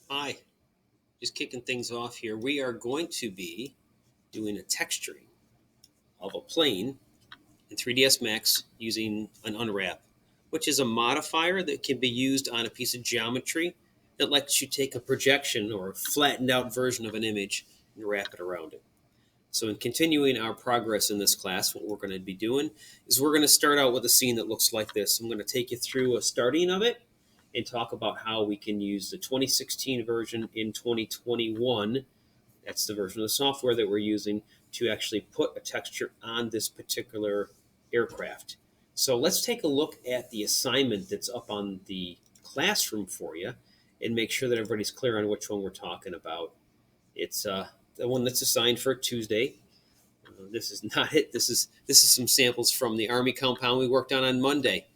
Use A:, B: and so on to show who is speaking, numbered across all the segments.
A: Hi, just kicking things off here. We are going to be doing a texturing of a plane in 3ds Max using an unwrap, which is a modifier that can be used on a piece of geometry that lets you take a projection or a flattened out version of an image and wrap it around it. So, in continuing our progress in this class, what we're going to be doing is we're going to start out with a scene that looks like this. I'm going to take you through a starting of it and talk about how we can use the 2016 version in 2021. That's the version of the software that we're using to actually put a texture on this particular aircraft. So let's take a look at the assignment that's up on the classroom for you and make sure that everybody's clear on which one we're talking about. It's the one that's assigned for Tuesday. This is not it. This is some samples from the Army compound we worked on Monday.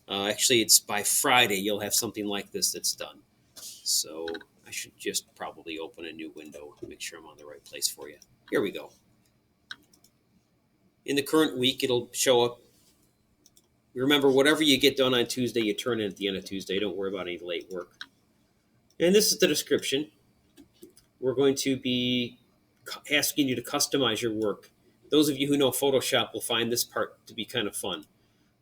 A: Actually, it's by Friday you'll have something like this that's done. So I should just probably open a new window to make sure I'm on the right place for you. Here we go. In the current week, it'll show up. Remember, whatever you get done on Tuesday, you turn in at the end of Tuesday. Don't worry about any late work. And this is the description. We're going to be asking you to customize your work. Those of you who know Photoshop will find this part to be kind of fun.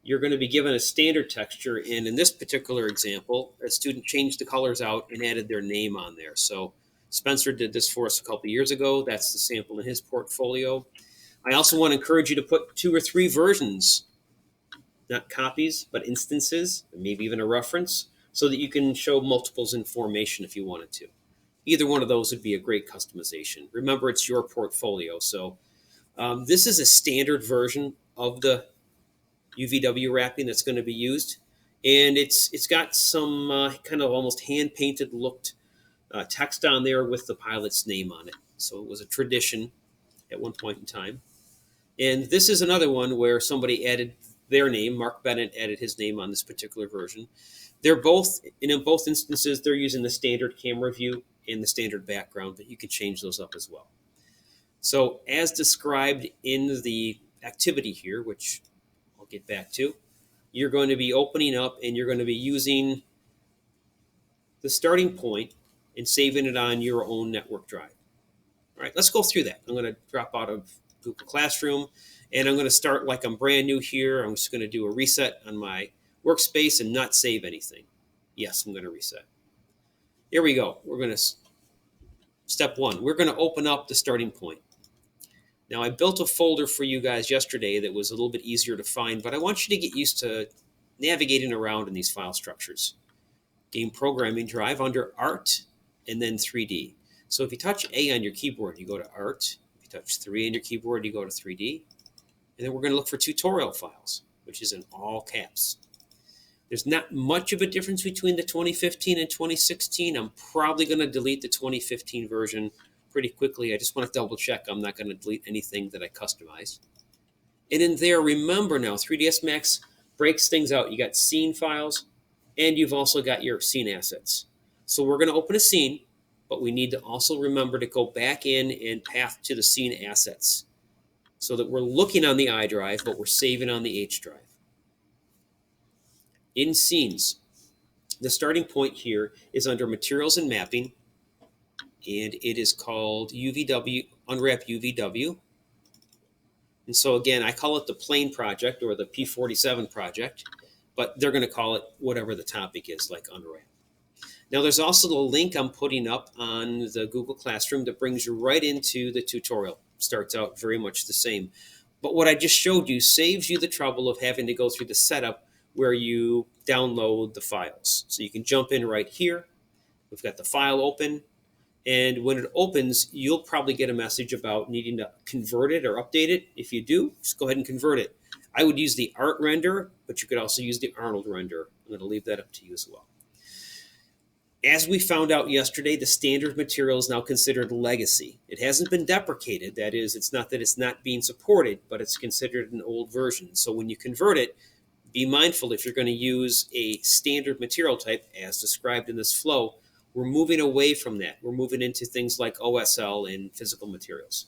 A: You're going to be given a standard texture, and in this particular example, a student changed the colors out and added their name on there. So Spencer did this for us a couple of years ago. That's the sample in his portfolio. I also want to encourage you to put 2 or 3 versions, not copies, but instances, maybe even a reference, so that you can show multiples in formation if you wanted to. Either one of those would be a great customization. Remember, it's your portfolio. So this is a standard version of the UVW wrapping that's going to be used, and it's got some kind of almost hand painted looked text on there with the pilot's name on it. So it was a tradition at one point in time. And this is another one where somebody added their name. Mark Bennett added his name on this particular version. They're both, and in both instances, they're using the standard camera view and the standard background, but you can change those up as well. So as described in the activity here, which I'll get back to, you're going to be opening up and you're going to be using the starting point and saving it on your own network drive. All right, let's go through that. I'm going to drop out of Google Classroom and I'm going to start like I'm brand new here. I'm just going to do a reset on my workspace and not save anything. Yes, I'm going to reset. Here we go. We're going to, step 1, we're going to open up the starting point. Now, I built a folder for you guys yesterday that was a little bit easier to find, but I want you to get used to navigating around in these file structures. Game programming drive under Art and then 3D. So if you touch A on your keyboard, you go to Art. If you touch 3 on your keyboard, you go to 3D. And then we're going to look for tutorial files, which is in all caps. There's not much of a difference between the 2015 and 2016. I'm probably going to delete the 2015 version pretty quickly. I just want to double check I'm not going to delete anything that I customized. And in there, remember now, 3ds Max breaks things out. You got scene files, and you've also got your scene assets. So we're going to open a scene, but we need to also remember to go back in and path to the scene assets so that we're looking on the I drive, but we're saving on the H drive. In scenes, the starting point here is under Materials and Mapping, and it is called UVW, Unwrap UVW. And so again, I call it the plane project or the P47 project, but they're going to call it whatever the topic is, like Unwrap. Now, there's also the link I'm putting up on the Google Classroom that brings you right into the tutorial. Starts out very much the same. But what I just showed you saves you the trouble of having to go through the setup where you download the files. So you can jump in right here. We've got the file open. And when it opens, you'll probably get a message about needing to convert it or update it. If you do, just go ahead and convert it. I would use the Art render, but you could also use the Arnold render. I'm going to leave that up to you as well. As we found out yesterday, the standard material is now considered legacy. It hasn't been deprecated. That is, it's not that it's not being supported, but it's considered an old version. So when you convert it, be mindful if you're going to use a standard material type as described in this flow, we're moving away from that. We're moving into things like OSL and physical materials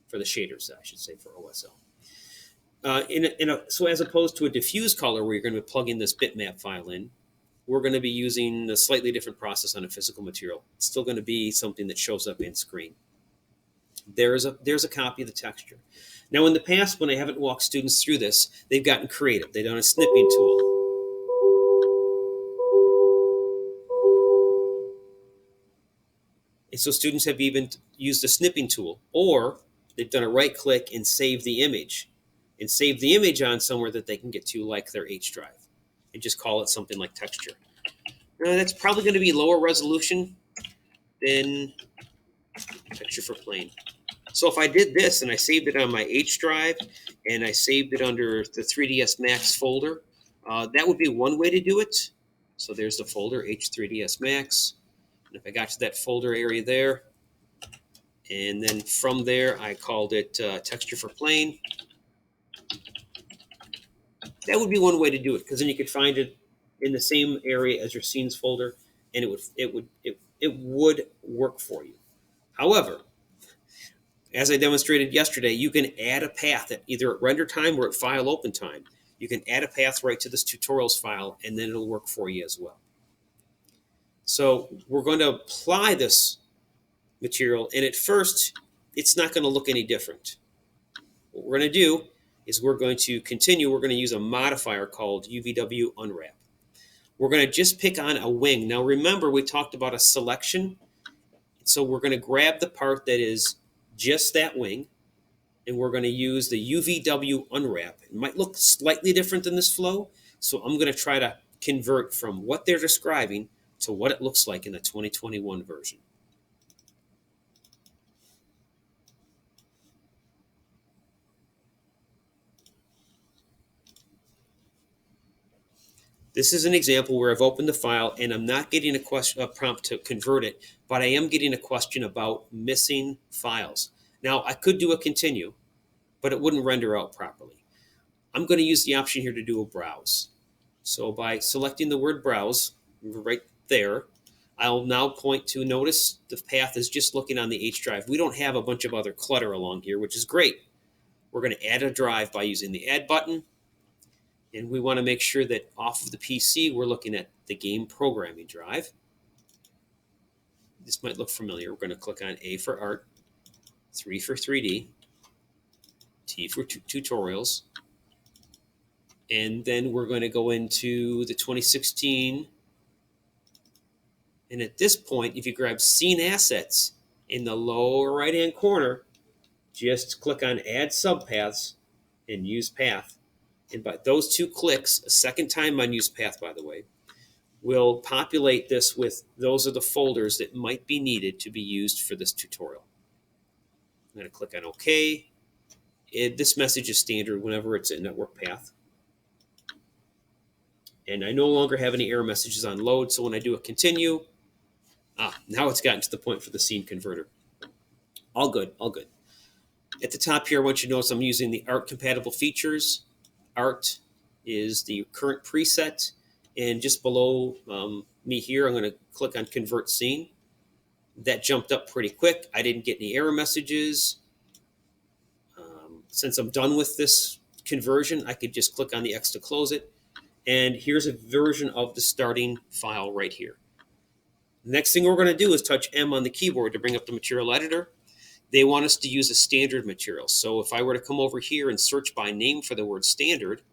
A: for the shaders, I should say, for OSL. So as opposed to a diffuse color where you're going to plug in this bitmap file in, we're going to be using a slightly different process on a physical material. It's still going to be something that shows up in screen. There's a copy of the texture. Now, in the past, when I haven't walked students through this, they've gotten creative. They've done a snipping tool. And so students have even used a snipping tool, or they've done a right click and save the image, and save the image on somewhere that they can get to, like their H drive, and just call it something like texture. Now, that's probably going to be lower resolution than texture for plane. So if I did this and I saved it on my H drive and I saved it under the 3ds Max folder, that would be one way to do it. So there's the folder, H3ds Max. And if I got to that folder area there, and then from there I called it texture for plane, that would be one way to do it, because then you could find it in the same area as your scenes folder, and it would work for you. However, as I demonstrated yesterday, you can add a path at either at render time or at file open time. You can add a path right to this tutorials file, and then it'll work for you as well. So we're going to apply this material, and at first, it's not going to look any different. What we're going to do is we're going to continue. We're going to use a modifier called UVW unwrap. We're going to just pick on a wing. Now remember, we talked about a selection. So we're going to grab the part that is just that wing, and we're going to use the UVW unwrap. It might look slightly different than this flow, so I'm going to try to convert from what they're describing to what it looks like in the 2021 version. This is an example where I've opened the file and I'm not getting a prompt to convert it, but I am getting a question about missing files. Now, I could do a continue, but it wouldn't render out properly. I'm going to use the option here to do a browse. So by selecting the word browse right there, I'll now point to, notice the path is just looking on the H drive. We don't have a bunch of other clutter along here, which is great. We're going to add a drive by using the add button. And we want to make sure that off of the PC, we're looking at the game programming drive. This might look familiar. We're going to click on A for art, 3 for 3D, T for tutorials. And then we're going to go into the 2016. And at this point, if you grab scene assets in the lower right-hand corner, just click on add subpaths and use path. And by those two clicks, a second time on use path, by the way, will populate this with those are the folders that might be needed to be used for this tutorial. I'm going to click on OK. This message is standard whenever it's a network path. And I no longer have any error messages on load, so when I do a continue, now it's gotten to the point for the scene converter. All good, all good. At the top here, I want you to notice I'm using the art compatible features. Art is the current preset, and just below me here, I'm going to click on convert scene. That jumped up pretty quick. I didn't get any error messages. Since I'm done with this conversion, I could just click on the X to close it. And here's a version of the starting file right here. The next thing we're going to do is touch M on the keyboard to bring up the material editor. They want us to use a standard material. So if I were to come over here and search by name for the word standard,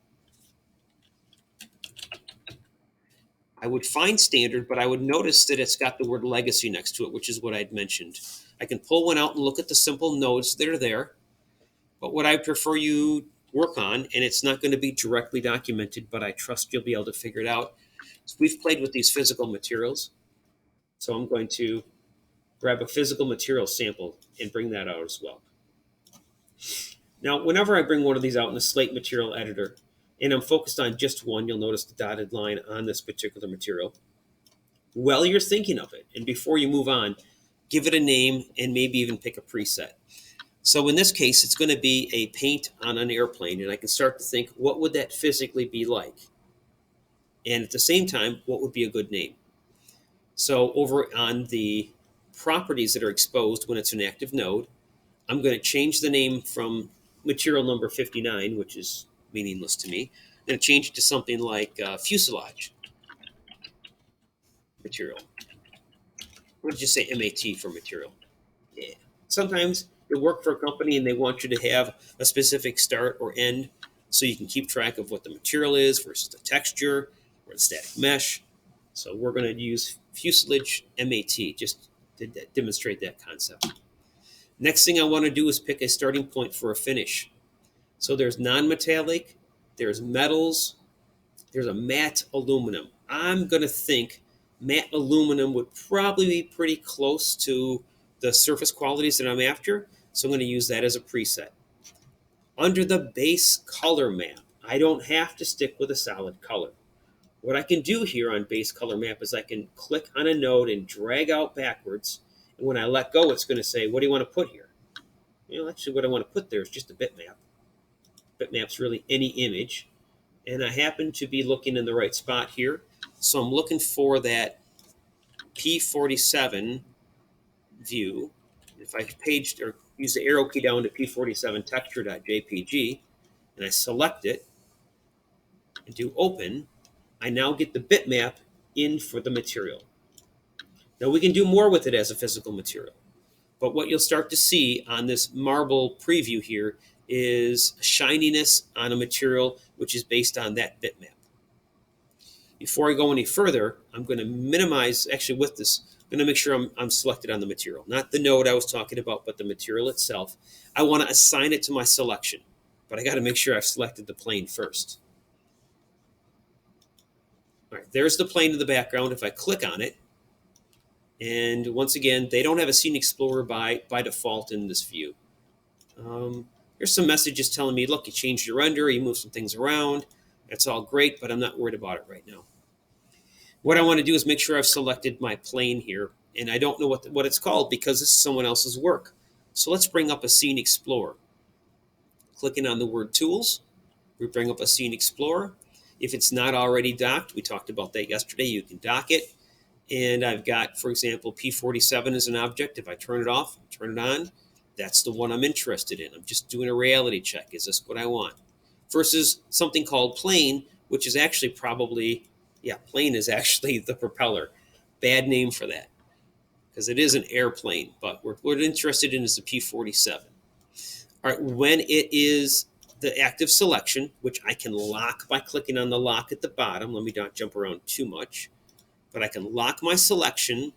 A: I would find standard, but I would notice that it's got the word legacy next to it, which is what I'd mentioned. I can pull one out and look at the simple nodes that are there. But what I prefer you work on, and it's not going to be directly documented, but I trust you'll be able to figure it out. So we've played with these physical materials. So I'm going to grab a physical material sample and bring that out as well. Now, whenever I bring one of these out in the slate material editor, and I'm focused on just one, you'll notice the dotted line on this particular material. While you're thinking of it, and before you move on, give it a name and maybe even pick a preset. So in this case, it's going to be a paint on an airplane, and I can start to think, what would that physically be like? And at the same time, what would be a good name? So over on the properties that are exposed when it's an active node, I'm going to change the name from material number 59, which is meaningless to me. I'm going to change it to something like fuselage. material. What did you say? MAT for material. Yeah. Sometimes you work for a company and they want you to have a specific start or end so you can keep track of what the material is versus the texture or the static mesh. So we're going to use fuselage MAT just to demonstrate that concept. Next thing I want to do is pick a starting point for a finish. So there's non-metallic, there's metals, there's a matte aluminum. I'm going to think matte aluminum would probably be pretty close to the surface qualities that I'm after, so I'm going to use that as a preset. Under the base color map, I don't have to stick with a solid color. What I can do here on base color map is I can click on a node and drag out backwards, and when I let go, it's going to say, what do you want to put here? Actually, what I want to put there is just a bitmap. Bitmap's really any image, and I happen to be looking in the right spot here, so I'm looking for that P47 view. If I paged or use the arrow key down to P47 texture.jpg and I select it and do open, I now get the bitmap in for the material. Now we can do more with it as a physical material, but what you'll start to see on this marble preview here is shininess on a material which is based on that bitmap. Before I go any further, I'm going to minimize, actually with this, I'm going to make sure I'm selected on the material. Not the node I was talking about, but the material itself. I want to assign it to my selection, but I got to make sure I've selected the plane first. All right, there's the plane in the background. If I click on it, and once again, they don't have a Scene Explorer by default in this view. Here's some messages telling me, look, you changed your render, you moved some things around. That's all great, but I'm not worried about it right now. What I want to do is make sure I've selected my plane here, and I don't know what it's called because this is someone else's work. So let's bring up a Scene Explorer. Clicking on the word Tools, we bring up a Scene Explorer. If it's not already docked, we talked about that yesterday, you can dock it. And I've got, for example, P47 as an object. If I turn it off, turn it on, that's the one I'm interested in. I'm just doing a reality check. Is this what I want? Versus something called plane, which is actually probably, plane is actually the propeller. Bad name for that, because it is an airplane, but what we're interested in is the P47. All right, when it is the active selection, which I can lock by clicking on the lock at the bottom, let me not jump around too much, but I can lock my selection,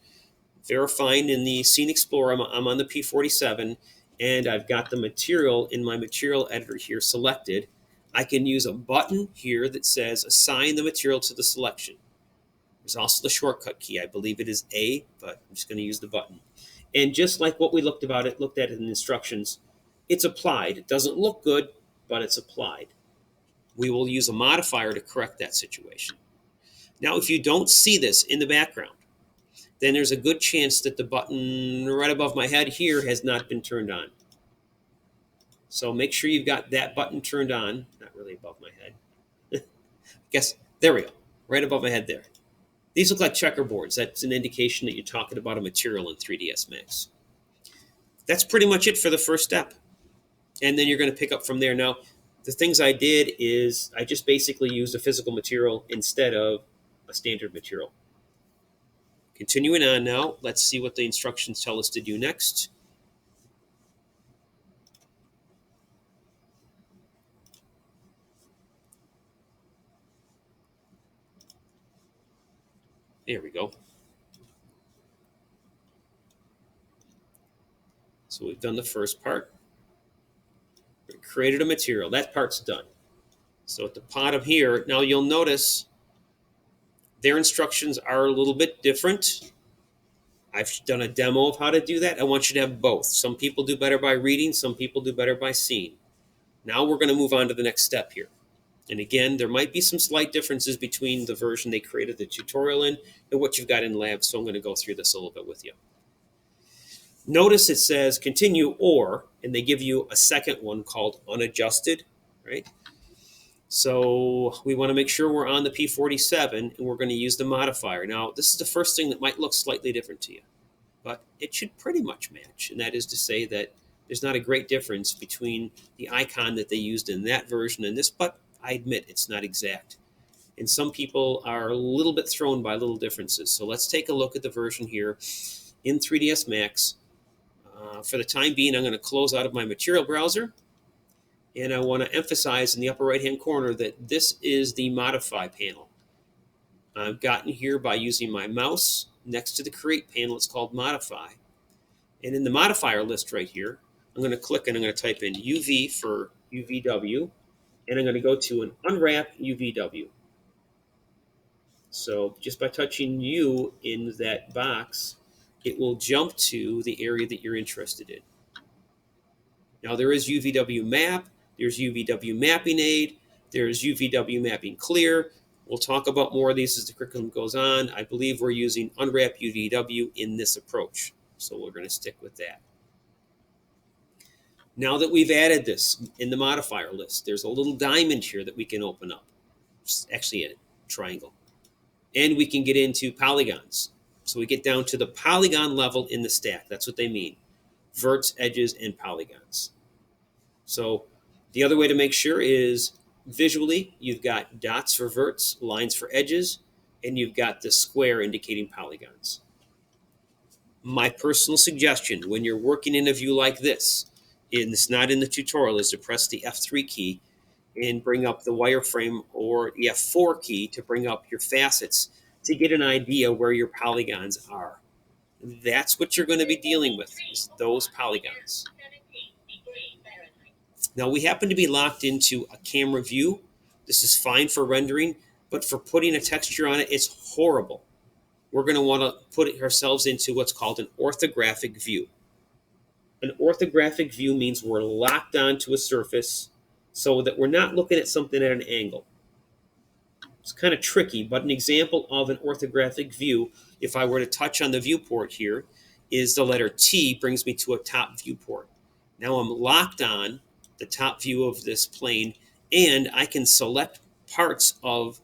A: verifying in the Scene Explorer I'm on the P47, and I've got the material in my material editor here selected. I can use a button here that says assign the material to the selection. There's also the shortcut key. I believe it is A, but I'm just going to use the button. And just like what we looked at in the instructions, it's applied. It doesn't look good, but it's applied. We will use a modifier to correct that situation. Now, if you don't see this in the background, then there's a good chance that the button right above my head here has not been turned on. So make sure you've got that button turned on, not really above my head. There we go, right above my head there. These look like checkerboards. That's an indication that you're talking about a material in 3ds Max. That's pretty much it for the first step. And then you're going to pick up from there. Now, the things I did is I just basically used a physical material instead of a standard material. Continuing on now, let's see what the instructions tell us to do next. There we go. So we've done the first part. We created a material. That part's done. So at the bottom here, now you'll notice their instructions are a little bit different. I've done a demo of how to do that. I want you to have both. Some people do better by reading. Some people do better by seeing. Now we're going to move on to the next step here. And again, there might be some slight differences between the version they created the tutorial in and what you've got in lab, so I'm going to go through this a little bit with you. Notice it says continue or, and they give you a second one called unadjusted, right? So we want to make sure we're on the P47 and we're going to use the modifier. Now, this is the first thing that might look slightly different to you, but it should pretty much match. And that is to say that there's not a great difference between the icon that they used in that version and this, but I admit it's not exact. And some people are a little bit thrown by little differences. So let's take a look at the version here in 3ds Max. For the time being, I'm going to close out of my material browser. And I want to emphasize in the upper right-hand corner that this is the Modify panel. I've gotten here by using my mouse next to the Create panel. It's called Modify. And in the modifier list right here, I'm going to click and I'm going to type in UV for UVW. And I'm going to go to an Unwrap UVW. So just by touching U in that box, it will jump to the area that you're interested in. Now there is UVW Map, there's UVW Mapping Aid, there's UVW Mapping Clear. We'll talk about more of these as the curriculum goes on. I believe we're using Unwrap UVW in this approach, so we're going to stick with that. Now that we've added this in the modifier list, there's a little diamond here that we can open up. It's actually a triangle. And we can get into polygons. So we get down to the polygon level in the stack. That's what they mean. Verts, edges, and polygons. So the other way to make sure is visually, you've got dots for verts, lines for edges, and you've got the square indicating polygons. My personal suggestion when you're working in a view like this, and it's not in the tutorial, is to press the F3 key and bring up the wireframe or the F4 key to bring up your facets to get an idea where your polygons are. That's what you're going to be dealing with, is those polygons. Now we happen to be locked into a camera view. This is fine for rendering, but for putting a texture on it, it's horrible. We're going to want to put ourselves into what's called an orthographic view. An orthographic view means we're locked onto a surface so that we're not looking at something at an angle. It's kind of tricky, but an example of an orthographic view, if I were to touch on the viewport here, is the letter T brings me to a top viewport. Now I'm locked on the top view of this plane, and I can select parts of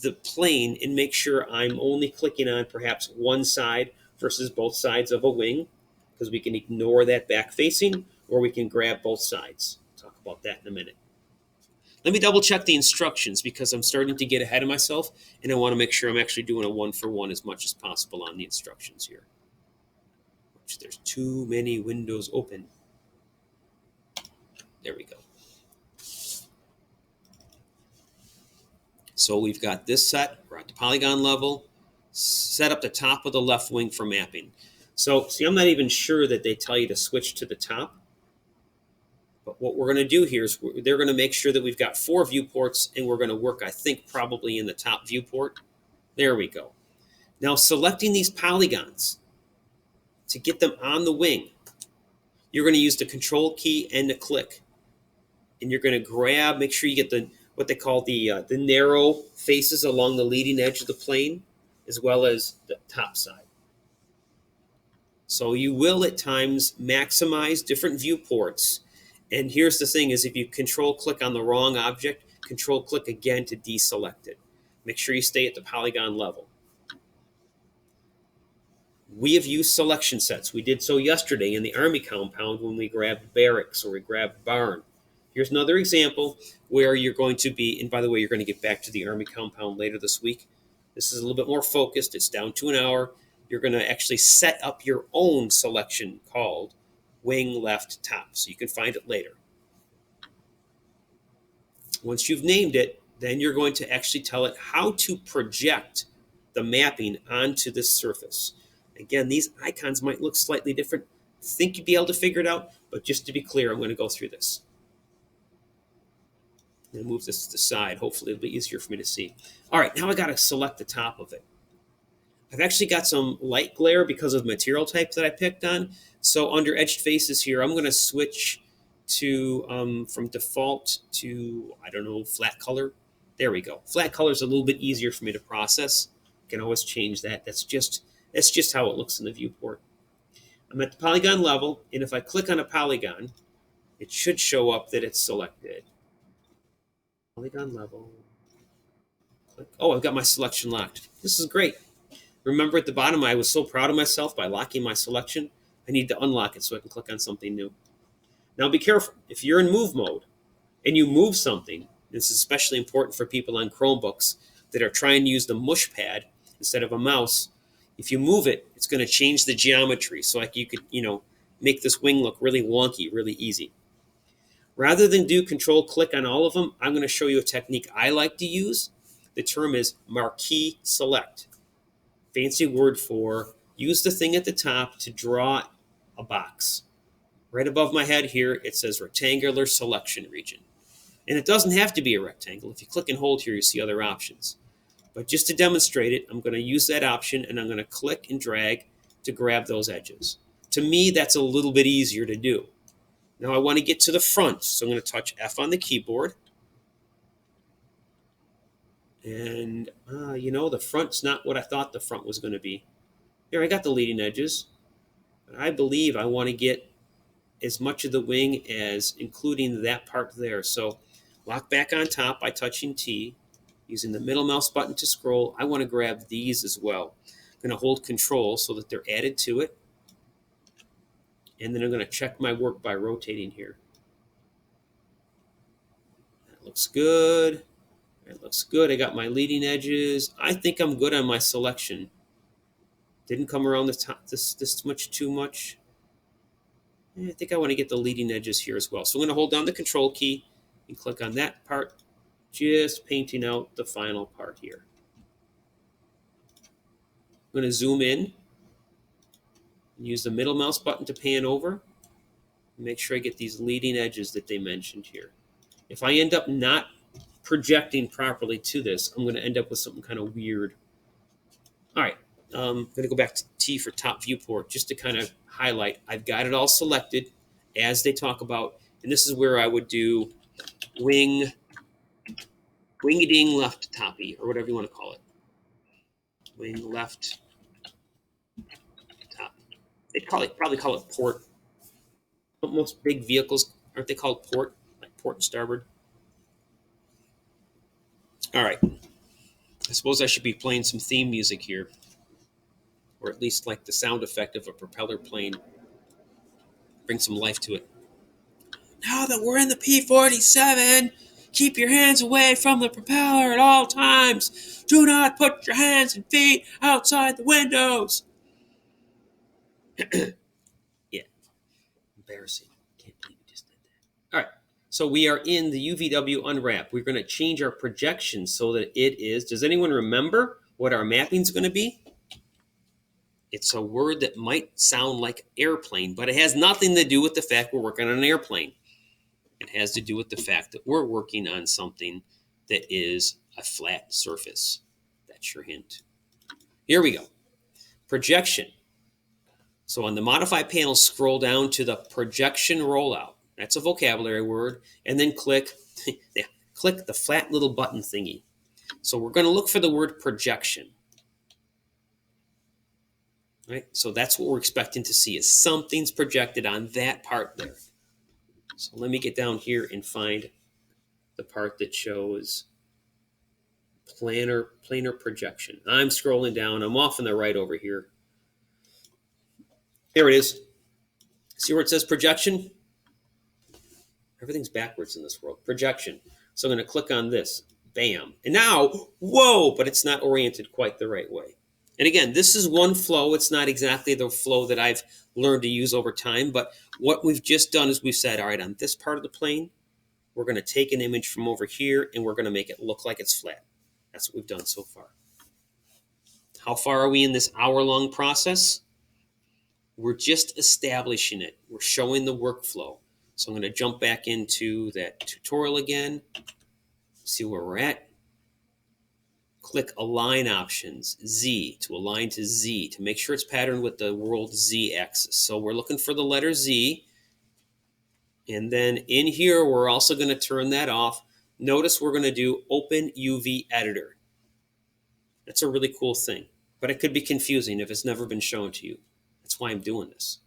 A: the plane and make sure I'm only clicking on perhaps one side versus both sides of a wing, because we can ignore that back facing, or we can grab both sides. Talk about that in a minute. Let me double check the instructions because I'm starting to get ahead of myself and I want to make sure I'm actually doing a one-for-one as much as possible on the instructions here. Which there's too many windows open. There we go. So we've got this set. We're at the polygon level. Set up the top of the left wing for mapping. So see, I'm not even sure that they tell you to switch to the top. But what we're going to do here is they're going to make sure that we've got 4 viewports, and we're going to work, I think, probably in the top viewport. There we go. Now, selecting these polygons to get them on the wing, you're going to use the Control key and the click. And you're going to grab, make sure you get the what they call the narrow faces along the leading edge of the plane, as well as the top side. So you will, at times, maximize different viewports. And here's the thing is if you control click on the wrong object, control click again to deselect it. Make sure you stay at the polygon level. We have used selection sets. We did so yesterday in the Army compound when we grabbed barracks or we grabbed barn. Here's another example where you're going to be, and by the way, you're going to get back to the Army compound later this week. This is a little bit more focused. It's down to an hour. You're going to actually set up your own selection called wing left top, so you can find it later. Once you've named it, then you're going to actually tell it how to project the mapping onto this surface. Again, these icons might look slightly different. Think you'd be able to figure it out, but just to be clear, I'm going to go through this. I'm going to move this to the side. Hopefully it'll be easier for me to see. All right, now I got to select the top of it. I've actually got some light glare because of the material type that I picked on. So under edged faces here, I'm going to switch to from default to, I don't know, flat color. There we go. Flat color is a little bit easier for me to process. I can always change that. That's just how it looks in the viewport. I'm at the polygon level, and if I click on a polygon, it should show up that it's selected. Polygon level. Click. Oh, I've got my selection locked. This is great. Remember at the bottom, I was so proud of myself by locking my selection. I need to unlock it so I can click on something new. Now be careful. If you're in move mode and you move something, this is especially important for people on Chromebooks, that are trying to use the mush pad instead of a mouse, if you move it, it's going to change the geometry. So like you could, make this wing look really wonky, really easy. Rather than do control click on all of them, I'm going to show you a technique I like to use. The term is marquee select. Fancy word for use the thing at the top to draw a box. Right above my head here, it says rectangular selection region. And it doesn't have to be a rectangle. If you click and hold here, you see other options. But just to demonstrate it, I'm going to use that option and I'm going to click and drag to grab those edges. To me, that's a little bit easier to do. Now I want to get to the front, so I'm going to touch F on the keyboard. And, the front's not what I thought the front was going to be. Here, I got the leading edges. But I believe I want to get as much of the wing as including that part there. So lock back on top by touching T. Using the middle mouse button to scroll, I want to grab these as well. I'm going to hold Control so that they're added to it. And then I'm going to check my work by rotating here. That looks good. That looks good. I got my leading edges. I think I'm good on my selection. Didn't come around the top this much too much. I think I want to get the leading edges here as well. So I'm going to hold down the Control key and click on that part, just painting out the final part here. I'm going to zoom in. Use the middle mouse button to pan over. Make sure I get these leading edges that they mentioned here. If I end up not projecting properly to this, I'm going to end up with something kind of weird. All right, I'm going to go back to T for top viewport just to kind of highlight. I've got it all selected as they talk about, and this is where I would do wing-a-ding left toppy, or whatever you want to call it. Wing left. They probably call it port. Most big vehicles, aren't they called port? Like port and starboard? All right. I suppose I should be playing some theme music here. Or at least like the sound effect of a propeller plane. Bring some life to it. Now that we're in the P-47, keep your hands away from the propeller at all times. Do not put your hands and feet outside the windows. Yeah, embarrassing. Can't believe we just did that. All right, so we are in the UVW unwrap. We're going to change our projection so that it is, does anyone remember what our mapping is going to be? It's a word that might sound like airplane, but it has nothing to do with the fact we're working on an airplane. It has to do with the fact that we're working on something that is a flat surface. That's your hint. Here we go. Projection. So on the Modify panel, scroll down to the Projection Rollout. That's a vocabulary word. And then click the flat little button thingy. So we're going to look for the word projection. Right? So that's what we're expecting to see, is something's projected on that part there. So let me get down here and find the part that shows planar projection. I'm scrolling down. I'm off on the right over here. Here it is. See where it says projection? Everything's backwards in this world. Projection. So I'm going to click on this. Bam. And now, whoa, but it's not oriented quite the right way. And again, this is one flow. It's not exactly the flow that I've learned to use over time. But what we've just done is we've said, all right, on this part of the plane, we're going to take an image from over here and we're going to make it look like it's flat. That's what we've done so far. How far are we in this hour-long process? We're just establishing it. We're showing the workflow. So I'm going to jump back into that tutorial again, see where we're at. Click Align Options, Z, to align to Z, to make sure it's patterned with the world Z axis. So we're looking for the letter Z. And then in here, we're also going to turn that off. Notice we're going to do Open UV Editor. That's a really cool thing, but it could be confusing if it's never been shown to you. That's why I'm doing this.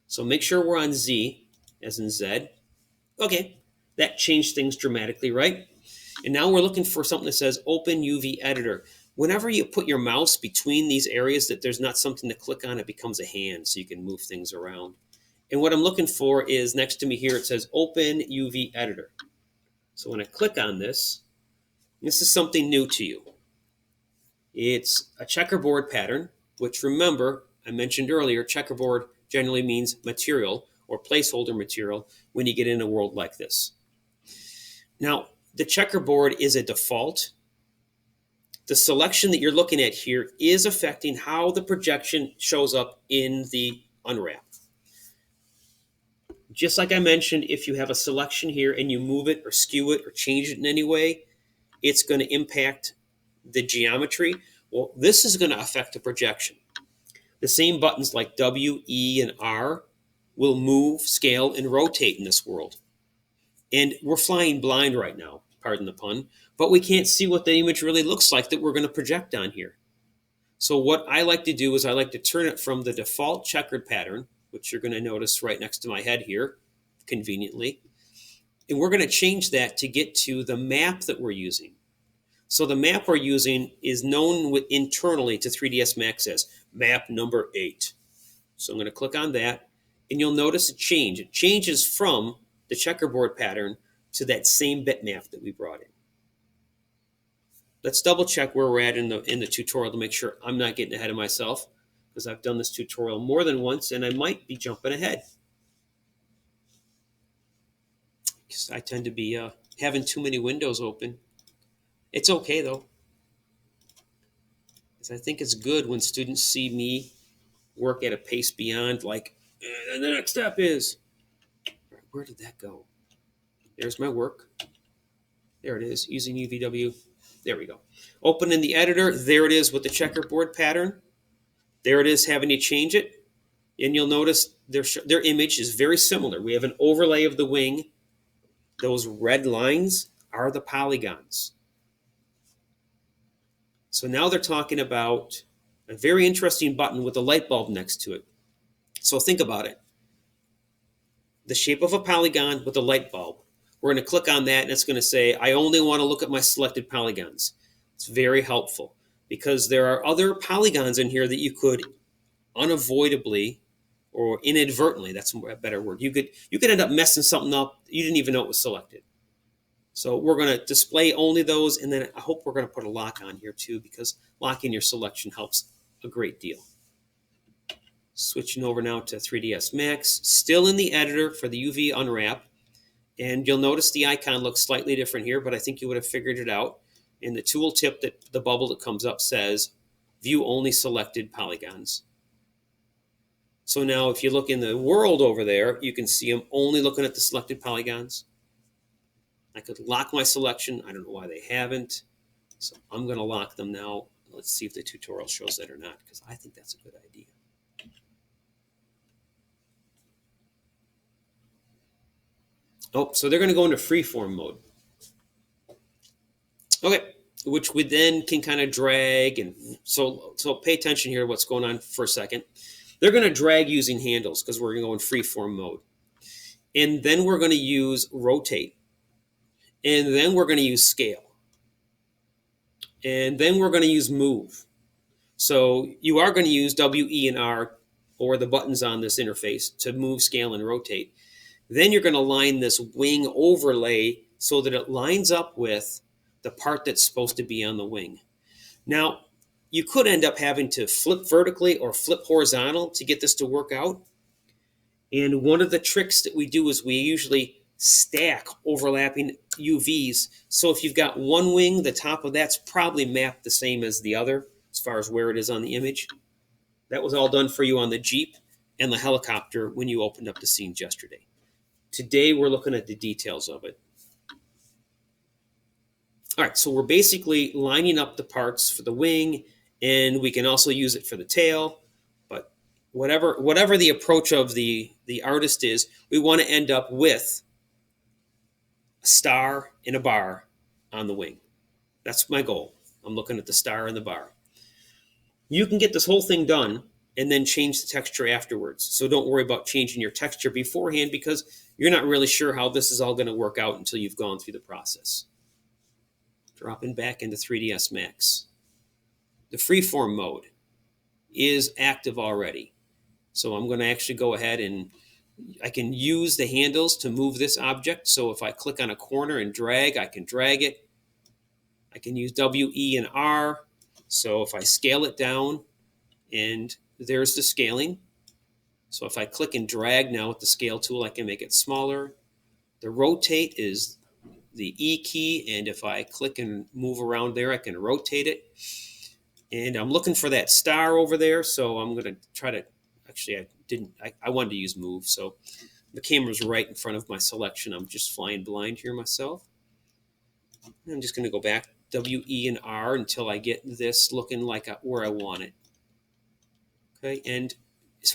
A: So make sure we're on Z, as in Z. Okay, that changed things dramatically, right? And now we're looking for something that says Open UV Editor. Whenever you put your mouse between these areas that there's not something to click on, it becomes a hand, so you can move things around. And what I'm looking for is next to me here, it says Open UV Editor. So when I click on this, this is something new to you. It's a checkerboard pattern, which remember, I mentioned earlier, checkerboard generally means material or placeholder material when you get in a world like this. Now, the checkerboard is a default. The selection that you're looking at here is affecting how the projection shows up in the unwrap. Just like I mentioned, if you have a selection here and you move it or skew it or change it in any way, it's going to impact the geometry. Well, this is going to affect the projection. The same buttons like W, E, and R will move, scale, and rotate in this world. And we're flying blind right now, pardon the pun, but we can't see what the image really looks like that we're going to project on here. So what I like to do is I like to turn it from the default checkered pattern, which you're going to notice right next to my head here, conveniently. And we're going to change that to get to the map that we're using. So the map we're using is known internally to 3ds Max as map number 8. So I'm going to click on that, and you'll notice a change. It changes from the checkerboard pattern to that same bitmap that we brought in. Let's double check where we're at in the tutorial to make sure I'm not getting ahead of myself, because I've done this tutorial more than once and I might be jumping ahead. Because I tend to be having too many windows open. It's okay though, because I think it's good when students see me work at a pace beyond like, and the next step is, where did that go? There's my work. There it is, using UVW. There we go. Open in the editor. There it is with the checkerboard pattern. There it is having to change it. And you'll notice their image is very similar. We have an overlay of the wing. Those red lines are the polygons. So now they're talking about a very interesting button with a light bulb next to it. So think about it. The shape of a polygon with a light bulb. We're going to click on that and it's going to say, I only want to look at my selected polygons. It's very helpful because there are other polygons in here that you could unavoidably or inadvertently, that's a better word, you could end up messing something up you didn't even know it was selected. So we're going to display only those, and then I hope we're going to put a lock on here too, because locking your selection helps a great deal. Switching over now to 3ds Max, still in the editor for the UV unwrap. And you'll notice the icon looks slightly different here, but I think you would have figured it out. In the tooltip, that the bubble that comes up says, view only selected polygons. So now if you look in the world over there, you can see I'm only looking at the selected polygons. I could lock my selection. I don't know why they haven't. So I'm going to lock them now. Let's see if the tutorial shows that or not, because I think that's a good idea. Oh, so they're going to go into freeform mode. Okay, which we then can kind of drag. And so pay attention here to what's going on for a second. They're going to drag using handles because we're going to go in freeform mode. And then we're going to use rotate. And then we're going to use scale. And then we're going to use move. So you are going to use W, E, and R, or the buttons on this interface, to move, scale, and rotate. Then you're going to line this wing overlay so that it lines up with the part that's supposed to be on the wing. Now, you could end up having to flip vertically or flip horizontal to get this to work out. And one of the tricks that we do is we usually stack overlapping UVs. So if you've got one wing, the top of that's probably mapped the same as the other as far as where it is on the image. That was all done for you on the Jeep and the helicopter when you opened up the scenes yesterday. Today, we're looking at the details of it. All right, so we're basically lining up the parts for the wing, and we can also use it for the tail. But whatever the approach of the artist is, we want to end up with a star and a bar on the wing. That's my goal. I'm looking at the star and the bar. You can get this whole thing done and then change the texture afterwards. So don't worry about changing your texture beforehand, because you're not really sure how this is all going to work out until you've gone through the process. Dropping back into 3ds Max. The freeform mode is active already. So I'm going to actually go ahead and I can use the handles to move this object. So if I click on a corner and drag, I can drag it. I can use W, E, and R So if I scale it down, and there's the scaling. So if I click and drag now with the scale tool, I can make it smaller. The rotate is the E key, and if I click and move around there, I can rotate it. And I'm looking for that star over there, so I'm going to try to, actually I wanted to use move, so the camera's right in front of my selection. I'm just flying blind here myself. And I'm just going to go back W, E, and R until I get this looking like where I want it. Okay, and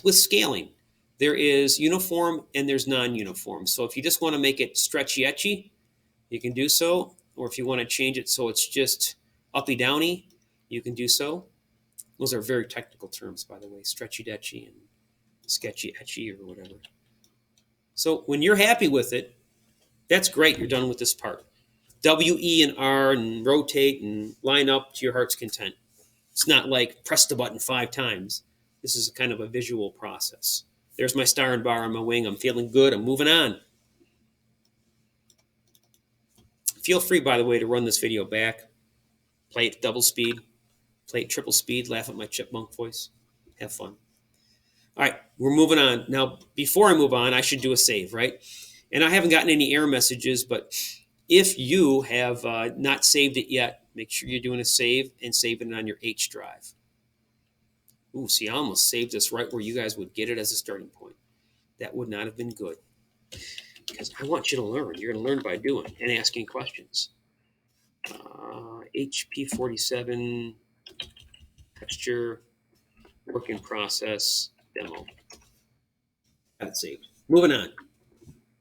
A: with scaling, there is uniform and there's non-uniform. So if you just want to make it stretchy etchy, you can do so. Or if you want to change it so it's just uppy downy, you can do so. Those are very technical terms, by the way, stretchy etchy and sketchy etchy or whatever. So when you're happy with it, that's great. You're done with this part. W, E, and R and rotate and line up to your heart's content. It's not like press the button 5 times. This is kind of a visual process. There's my star and bar on my wing. I'm feeling good. I'm moving on. Feel free, by the way, to run this video back. Play it double speed. Play it triple speed. Laugh at my chipmunk voice. Have fun. All right, we're moving on. Now, before I move on, I should do a save, right? And I haven't gotten any error messages, but if you have not saved it yet, make sure you're doing a save and saving it on your H drive. Ooh, see, I almost saved this right where you guys would get it as a starting point. That would not have been good. Because I want you to learn. You're going to learn by doing and asking questions. HP47, texture, work in process, demo. Got it saved. Moving on.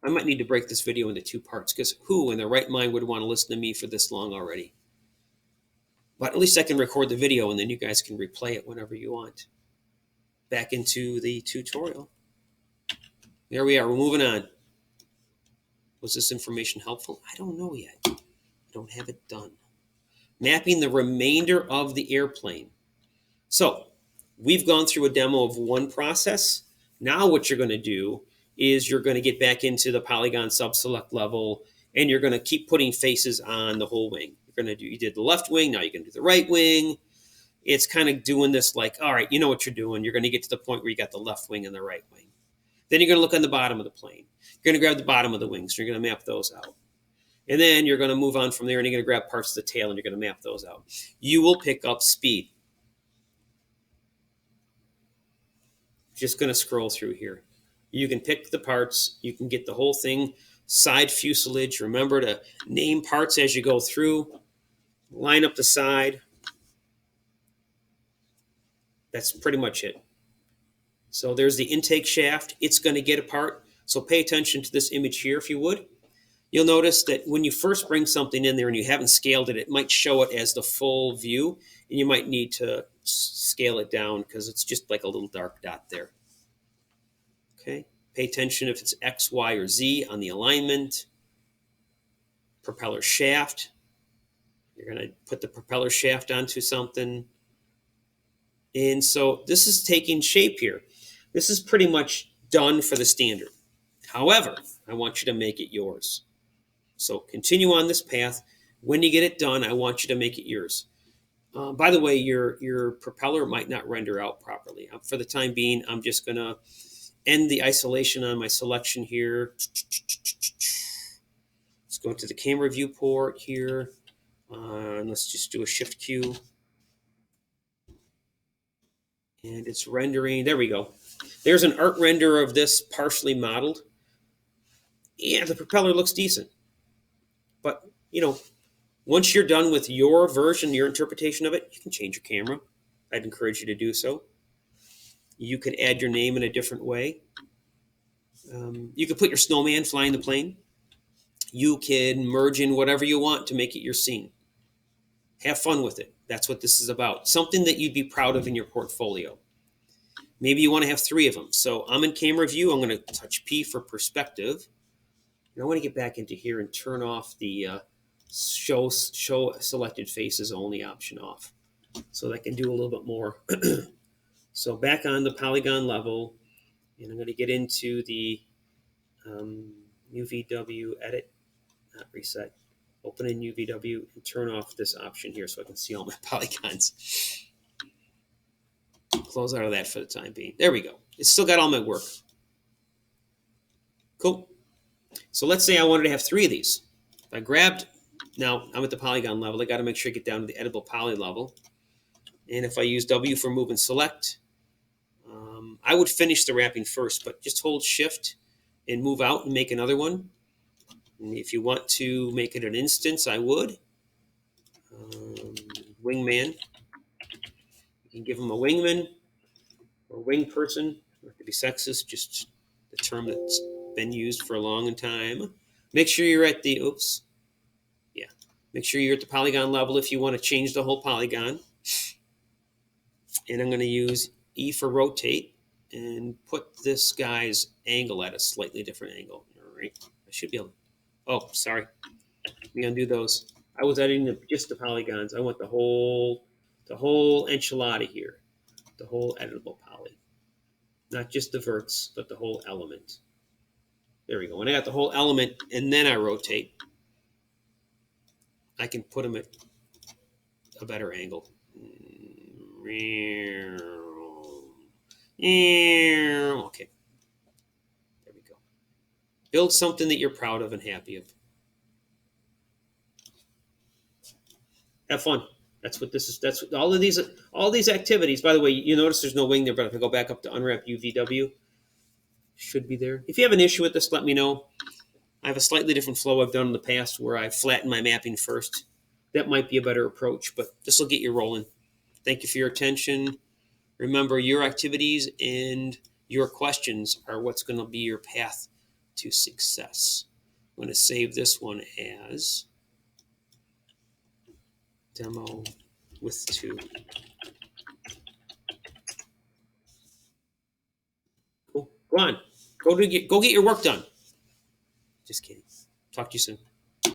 A: I might need to break this video into 2 parts because who in their right mind would want to listen to me for this long already? But at least I can record the video and then you guys can replay it whenever you want. Back into the tutorial. There we are. We're moving on. Was this information helpful? I don't know yet. I don't have it done. Mapping the remainder of the airplane. So we've gone through a demo of one process. Now what you're going to do is you're going to get back into the polygon subselect level and you're going to keep putting faces on the whole wing. You did the left wing, now you're going to do the right wing. It's kind of doing this like, all right, you know what you're doing. You're going to get to the point where you got the left wing and the right wing. Then you're going to look on the bottom of the plane. You're going to grab the bottom of the wings. So you're going to map those out. And then you're going to move on from there and you're going to grab parts of the tail and you're going to map those out. You will pick up speed. Just going to scroll through here. You can pick the parts. You can get the whole thing. Side fuselage. Remember to name parts as you go through. Line up the side. That's pretty much it. So there's the intake shaft. It's going to get apart. So pay attention to this image here if you would. You'll notice that when you first bring something in there and you haven't scaled it, it might show it as the full view. And you might need to scale it down because it's just like a little dark dot there. Okay. Pay attention if it's X, Y, or Z on the alignment. Propeller shaft. You're going to put the propeller shaft onto something. And so this is taking shape here. This is pretty much done for the standard. However, I want you to make it yours. So continue on this path. When you get it done, I want you to make it yours. By the way, your propeller might not render out properly. For the time being, I'm just going to end the isolation on my selection here. Let's go to the camera viewport here. And let's just do a Shift Q. And it's rendering. There we go. There's an art render of this partially modeled. Yeah, the propeller looks decent. But, once you're done with your version, your interpretation of it, you can change your camera. I'd encourage you to do so. You could add your name in a different way. You could put your snowman flying the plane. You can merge in whatever you want to make it your scene. Have fun with it. That's what this is about. Something that you'd be proud of in your portfolio. Maybe you want to have 3 of them. So I'm in camera view. I'm going to touch P for perspective. And I want to get back into here and turn off the show selected faces only option off. So that I can do a little bit more. So back on the polygon level. And I'm going to get into the UVW edit, not reset. Open in UVW and turn off this option here so I can see all my polygons. Close out of that for the time being. There we go. It's still got all my work. Cool. So let's say I wanted to have 3 of these. If I grabbed, now I'm at the polygon level, I got to make sure I get down to the editable poly level. And if I use W for move and select, I would finish the wrapping first, but just hold shift and move out and make another one. And if you want to make it an instance, I would. Wingman. You can give them a wingman or wing person. Not to be sexist, just the term that's been used for a long time. Make sure you're at the, make sure you're at the polygon level if you want to change the whole polygon. And I'm going to use E for rotate and put this guy's angle at a slightly different angle. All right, I should be able to, oh, sorry. Let me undo those. I was editing just the polygons. I want the whole enchilada here, the whole editable poly. Not just the verts, but the whole element. There we go. When I got the whole element and then I rotate, I can put them at a better angle. Okay. There we go. Build something that you're proud of and happy of. Have fun. That's what this is. That's what, all these activities. By the way, you notice there's no wing there, but if I go back up to unwrap UVW, should be there. If you have an issue with this, let me know. I have a slightly different flow I've done in the past where I flatten my mapping first. That might be a better approach, but this will get you rolling. Thank you for your attention. Remember, your activities and your questions are what's going to be your path to success. I'm going to save this one as demo with 2. Cool. Go on. Go get your work done. Just kidding. Talk to you soon.